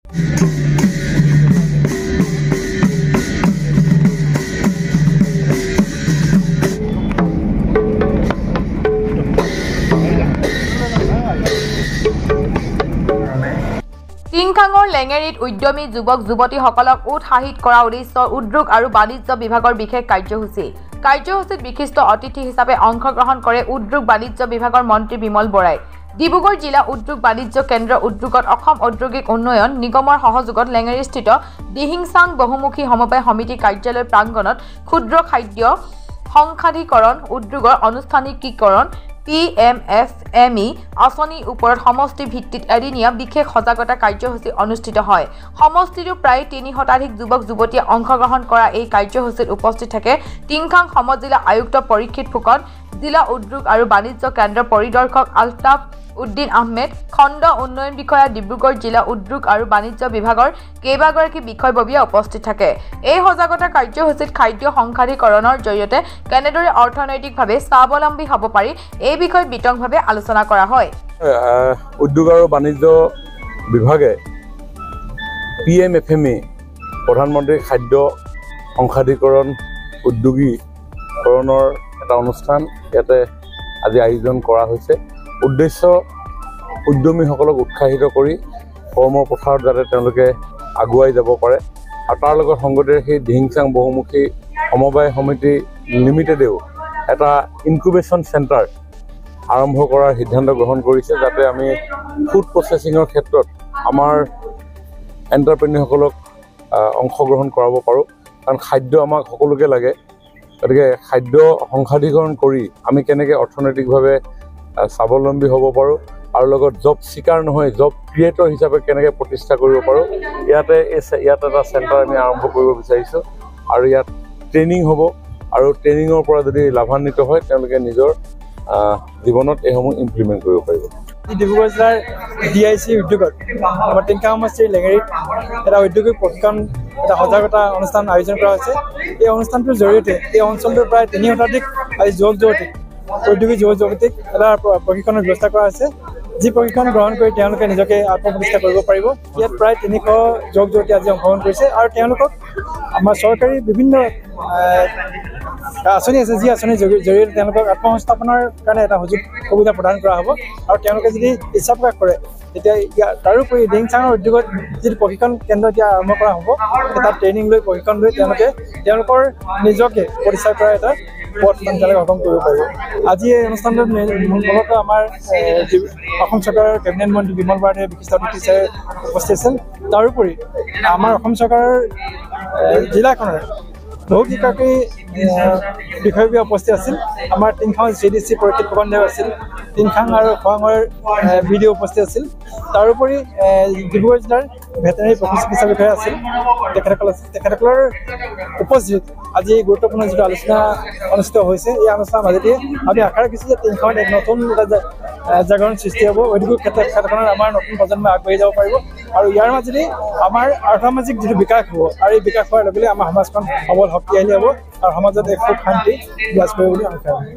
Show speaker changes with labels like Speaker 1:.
Speaker 1: টিংখাঙৰ লেঙেৰীত উদ্যমী যুৱক যুৱতীসকলক উৎসাহিত কৰা উদ্দেশ্যৰ উদ্যোগ আৰু বাণিজ্য বিভাগৰ বিশেষ কাৰ্যসূচী। কাৰ্যসূচীত বিশিষ্ট অতিথি হিচাপে অংশগ্ৰহণ কৰে উদ্যোগ বাণিজ্য বিভাগৰ মন্ত্ৰী বিমল বৰাই। ডিব্ৰুগড় জিলা উদ্যোগ বাণিজ্য কেন্দ্ৰ উদ্যোগত অসম ঔদ্যোগিক উন্নয়ন নিগমৰ সহযোগত লেঙেৰীস্থিত দিহিংচাং বহুমুখী সমবায় সমিতি কাৰ্যালয় প্ৰাংগণত ক্ষুদ্ৰ খাদ্য সংসাধীকৰণ উদ্যোগৰ আনুষ্ঠানিকীকৰণ PMFME আঁচনিৰ ওপৰত সমষ্টি ভিত্তিত এদিনীয়া বিশেষ সজাগতা কাৰ্যসূচী অনুষ্ঠিত হয়। সমষ্টিটোৰ প্ৰায় ৩০ শতাধিক যুৱক যুৱতীয়ে অংশগ্ৰহণ কৰা এই কাৰ্যসূচীত উপস্থিত থাকে টিংখাং সমজিলা আয়ুক্ত পৰীক্ষিত ফুকন, জিলা উদ্যোগ আৰু বাণিজ্য কেন্দ্ৰৰ পৰিদৰ্শক আলতাফ উদ্দিন আহমেদ, খণ্ড উন্নয়ন বিষয়া ডিব্ৰুগড় জিলা উদ্যোগ আৰু বাণিজ্য বিভাগৰ কেইবাগৰাকী বিষয়ববীয়া উপস্থিত থাকে। এই সজাগতা কাৰ্যসূচীত খাদ্য সংসাধীকৰণৰ জৰিয়তে কেনেদৰে অৰ্থনৈতিকভাৱে স্বাৱলম্বী হ'ব পাৰি এই বিষয়ত বিতংভাৱে আলোচনা কৰা হয়।
Speaker 2: উদ্যোগ আৰু বাণিজ্য বিভাগে PMFME প্ৰধানমন্ত্ৰী খাদ্য সংসাধীকৰণ উদ্যোগীকৰণৰ এটা অনুষ্ঠান ইয়াতে আজি আয়োজন কৰা হৈছে। উদ্দেশ্য উদ্যমীসকলক উৎসাহিত কৰি কৰ্মৰ পথাৰত যাতে তেওঁলোকে আগুৱাই যাব পাৰে আৰু তাৰ লগত সংগতি ৰাখি দিহিংচাং বহুমুখী সমবায় সমিতি লিমিটেডেও এটা ইনকুবেশ্যন চেণ্টাৰ আৰম্ভ কৰাৰ সিদ্ধান্ত গ্ৰহণ কৰিছে, যাতে আমি ফুড প্ৰচেছিঙৰ ক্ষেত্ৰত আমাৰ এণ্টাৰপ্ৰেনিয়ৰসকলক অংশগ্ৰহণ কৰাব পাৰোঁ। কাৰণ খাদ্য আমাক সকলোকে লাগে, গতিকে খাদ্য সংসাধীকৰণ কৰি আমি কেনেকৈ অৰ্থনৈতিকভাৱে স্বাৱলম্বী হ'ব পাৰোঁ আৰু লগত জব চিকাৰ নহয় জব ক্ৰিয়েটৰ হিচাপে কেনেকৈ প্ৰতিষ্ঠা কৰিব পাৰোঁ, ইয়াত এটা চেণ্টাৰ আমি আৰম্ভ কৰিব বিচাৰিছোঁ আৰু ইয়াত ট্ৰেইনিং হ'ব আৰু ট্ৰেইনিঙৰ পৰা যদি লাভান্বিত হয় তেওঁলোকে নিজৰ জীৱনত এইসমূহ ইমপ্লিমেণ্ট কৰিব পাৰিব।
Speaker 3: ডিব্ৰুগড় জিলাৰ DIC উদ্যোগত আমাৰ টিংখাং সমষ্টিৰ লেঙেৰীত এটা ঔদ্যোগিক প্ৰশিক্ষণ এটা সজাগতা অনুষ্ঠান আয়োজন কৰা হৈছে। এই অনুষ্ঠানটোৰ জৰিয়তে এই অঞ্চলটোৰ প্ৰায় ৩০ শতাধিক যুৱক যুৱতীক ঔদ্যোগিক যুৱক যুৱতীক এটা প্ৰশিক্ষণৰ ব্যৱস্থা কৰা হৈছে, যি প্ৰশিক্ষণ গ্ৰহণ কৰি তেওঁলোকে নিজকে আত্মপ্ৰতিষ্ঠা কৰিব পাৰিব। ইয়াত প্ৰায় ৩০০ যুৱক যুৱতী আজি অংশগ্ৰহণ কৰিছে আৰু তেওঁলোকক আমাৰ চৰকাৰী বিভিন্ন আঁচনি আছে, যি আঁচনিৰ জৰিয়তে তেওঁলোকক আত্মসংস্থাপনৰ কাৰণে এটা সুবিধা প্ৰদান কৰা হ'ব আৰু তেওঁলোকে যদি ইচ্ছা প্ৰকাশ কৰে তেতিয়া তাৰোপৰি দিহিংচাঙৰ উদ্যোগত যিটো প্ৰশিক্ষণ কেন্দ্ৰ এতিয়া আৰম্ভ কৰা হ'ব, তাত ট্ৰেইনিং লৈ প্ৰশিক্ষণ লৈ তেওঁলোকৰ নিজকে প্ৰতিষ্ঠা কৰা এটা পথ তেওঁলোকে অৰ্জন কৰিব পাৰিব। আজি এই অনুষ্ঠানটোত মূলতঃ আমাৰ অসম চৰকাৰৰ কেবিনেট মন্ত্ৰী বিমল বৰাই বিশিষ্ট অতিথি হিচাপে উপস্থিত আছিল। তাৰোপৰি আমাৰ অসম চৰকাৰৰ জিলাখনৰ বহুকেইগৰাকী বিষয়ববীয়া উপস্থিত আছিল। আমাৰ টিংখাং CDC পৰীক্ষিত ফুকন দেৱ আছিল, টিংখাং আৰু খোৱাঙৰ BDO উপস্থিত আছিল। তাৰোপৰি ডিব্ৰুগড় জিলাৰ ভেটেনেৰী পশু চিকিৎসা বিষয়া আছিল, তেখেতসকলৰ উপস্থিত আজি গুৰুত্বপূৰ্ণ যিটো আলোচনা অনুষ্ঠিত হৈছে। এই আলোচনাৰ মাজেদি আমি আশা ৰাখিছোঁ যে টিংখাঙত এক নতুন এটা জাগৰণ সৃষ্টি হ'ব, ঔদ্যোগিক ক্ষেত্ৰখনত আমাৰ নতুন প্ৰজন্ম আগবাঢ়ি যাব পাৰিব আৰু ইয়াৰ মাজেদি আমাৰ আৰ্থসামাজিক যিটো বিকাশ হ'ব আৰু এই বিকাশ হোৱাৰ লগে লগে আমাৰ সমাজখন সবল শক্তিশালী হ'ব আৰু সমাজত এক সুখ শান্তি বিৰাজ কৰিব বুলি আশা ৰাখিছোঁ।